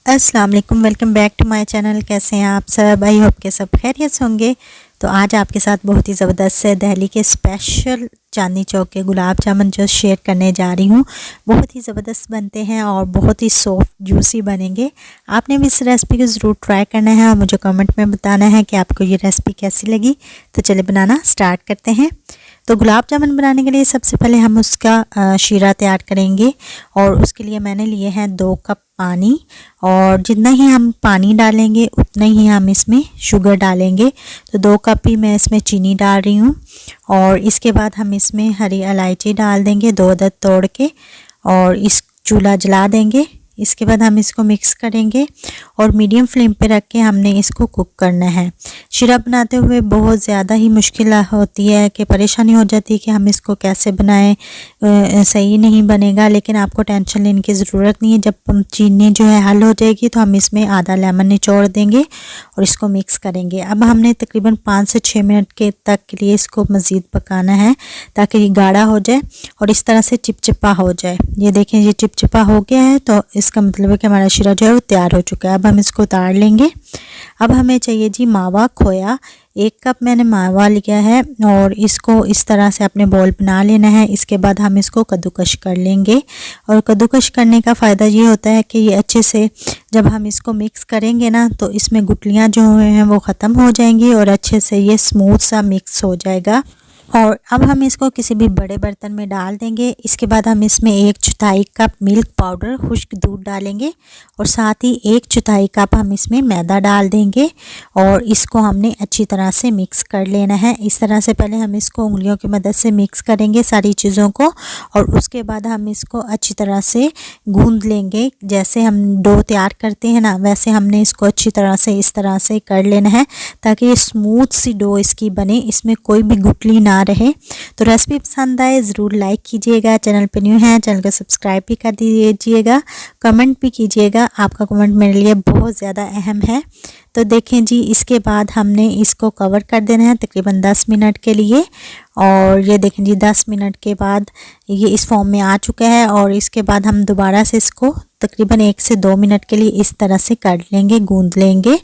अस्सलाम वालेकुम, welcome back to my channel. कैसे हैं आप सब? आई होप के सब खैरियत से होंगे। तो आज आपके साथ बहुत ही ज़बरदस्त से दिल्ली के स्पेशल चांदनी चौक के गुलाब जामुन जो शेयर करने जा रही हूँ। बहुत ही ज़बरदस्त बनते हैं और बहुत ही सॉफ्ट जूसी बनेंगे। आपने भी इस रेसिपी को ज़रूर ट्राई करना है और मुझे कमेंट में बताना है कि आपको ये रेसिपी कैसी लगी। तो चलिए बनाना स्टार्ट करते हैं। तो गुलाब जामुन बनाने के लिए सबसे पहले हम उसका शीरा तैयार करेंगे और उसके लिए मैंने लिए हैं 2 कप पानी। और जितना ही हम पानी डालेंगे उतना ही हम इसमें शुगर डालेंगे। तो 2 कप ही मैं इसमें चीनी डाल रही हूँ। और इसके बाद हम इसमें हरी इलायची डाल देंगे 2 अदद तोड़ के और इस चूल्हा जला देंगे। इसके बाद हम इसको मिक्स करेंगे और मीडियम फ्लेम पे रख के हमने इसको कुक करना है। शीरा बनाते हुए बहुत ज़्यादा ही मुश्किल होती है कि परेशानी हो जाती है कि हम इसको कैसे बनाएं, सही नहीं बनेगा। लेकिन आपको टेंशन लेने की ज़रूरत नहीं है। जब चीनी जो है हल हो जाएगी तो हम इसमें आधा लेमन निचोड़ देंगे और इसको मिक्स करेंगे। अब हमने तकरीबन 5 से 6 मिनट के तक के लिए इसको मज़ीद पकाना है ताकि ये गाढ़ा हो जाए और इस तरह से चिपचिपा हो जाए। ये देखें, ये चिपचिपा हो गया है तो इसका मतलब है कि हमारा शीरा जो है वो तैयार हो चुका है। अब हम इसको उतार लेंगे। अब हमें चाहिए जी मावा खोया। 1 कप मैंने मावा लिया है और इसको इस तरह से अपने बॉल बना लेना है। इसके बाद हम इसको कद्दूकश कर लेंगे और कद्दूकश करने का फ़ायदा ये होता है कि ये अच्छे से जब हम इसको मिक्स करेंगे ना तो इसमें गुठलियाँ जो हैं वो ख़त्म हो जाएंगी और अच्छे से ये स्मूथ सा मिक्स हो जाएगा। और अब हम इसको किसी भी बड़े बर्तन में डाल देंगे। इसके बाद हम इसमें 1/4 कप मिल्क पाउडर खुश्क दूध डालेंगे और साथ ही 1/4 कप हम इसमें मैदा डाल देंगे और इसको हमने अच्छी तरह से मिक्स कर लेना है। इस तरह से पहले हम इसको उंगलियों की मदद से मिक्स करेंगे सारी चीज़ों को और उसके बाद हम इसको अच्छी तरह से गूंद लेंगे। जैसे हम डो तैयार करते हैं ना, वैसे हमने इसको अच्छी तरह से इस तरह से कर लेना है ताकि ये स्मूथ सी डो इसकी बने, इसमें कोई भी गुठली ना रहे। तो रेसिपी पसंद आए ज़रूर लाइक कीजिएगा। चैनल पे न्यू है चैनल को सब्सक्राइब भी कर दीजिएगा, कमेंट भी कीजिएगा। आपका कमेंट मेरे लिए बहुत ज़्यादा अहम है। तो देखें जी, इसके बाद हमने इसको कवर कर देना है तकरीबन 10 मिनट के लिए। और ये देखें जी 10 मिनट के बाद ये इस फॉर्म में आ चुका है और इसके बाद हम दोबारा से इसको तकरीबन 1 से 2 मिनट के लिए इस तरह से कर लेंगे, गूंद लेंगे।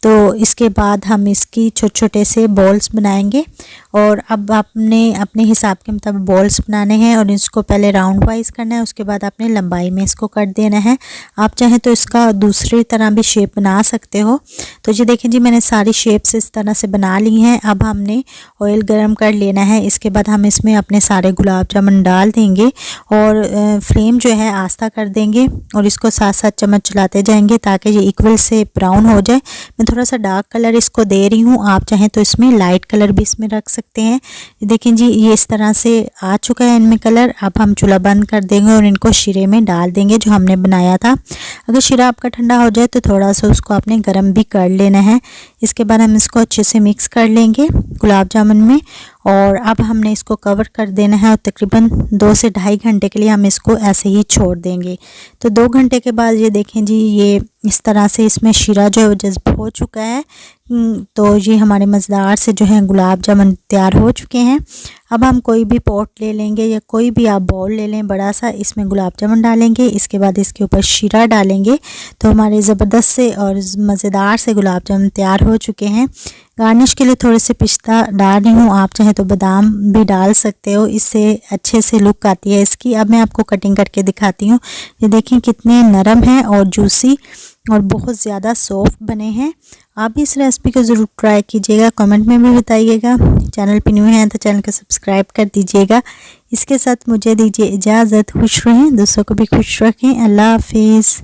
तो इसके बाद हम इसकी छोटे छोटे से बॉल्स बनाएंगे और अब आपने अपने हिसाब के मुताबिक बॉल्स बनाने हैं और इसको पहले राउंड वाइज करना है, उसके बाद आपने लंबाई में इसको कर देना है। आप चाहें तो इसका दूसरी तरह भी शेप बना सकते हो। तो ये देखें जी, मैंने सारी शेप्स इस तरह से बना ली हैं। अब हमने ऑयल गरम कर लेना है। इसके बाद हम इसमें अपने सारे गुलाब जामुन डाल देंगे और फ्लेम जो है आस्था कर देंगे और इसको साथ साथ चम्मच चलाते जाएंगे ताकि ये इक्वल से ब्राउन हो जाए। मैं थोड़ा सा डार्क कलर इसको दे रही हूँ, आप चाहें तो इसमें लाइट कलर भी इसमें रख सकते हैं। देखें जी, ये इस तरह से आ चुका है इनमें कलर। अब हम चूल्हा बंद कर देंगे और इनको शीरे में डाल देंगे जो हमने बनाया था। अगर शीरा आपका ठंडा हो जाए तो थोड़ा सा उसको आपने गर्म भी कर लेना है। इसके बाद हम इसको अच्छे से मिक्स कर लेंगे गुलाब जामुन में और अब हमने इसको कवर कर देना है और तकरीबन 2 से ढाई घंटे के लिए हम इसको ऐसे ही छोड़ देंगे। तो 2 घंटे के बाद ये देखें जी, ये इस तरह से इसमें शीरा जो है वो जज़्ब हो चुका है। तो ये हमारे मज़ेदार से जो है गुलाब जामुन तैयार हो चुके हैं। अब हम कोई भी पॉट ले लेंगे या कोई भी आप बाउल ले लें बड़ा सा, इसमें गुलाब जामुन डालेंगे। इसके बाद इसके ऊपर शीरा डालेंगे तो हमारे ज़बरदस्त से और मज़ेदार से गुलाब जामुन तैयार हो चुके हैं। गार्निश के लिए थोड़े से पिस्ता डाल रही हूँ, आप चाहें तो बादाम भी डाल सकते हो, इससे अच्छे से लुक आती है इसकी। अब मैं आपको कटिंग करके दिखाती हूँ। ये देखें कितने नरम हैं और जूसी और बहुत ज़्यादा सॉफ्ट बने हैं। आप भी इस रेसिपी को ज़रूर ट्राई कीजिएगा, कमेंट में भी बताइएगा। चैनल पे न्यू हैं तो चैनल को सब्सक्राइब कर दीजिएगा। इसके साथ मुझे दीजिए इजाज़त। खुश रहें, दूसरों को भी खुश रखें। अल्लाह हाफिज़।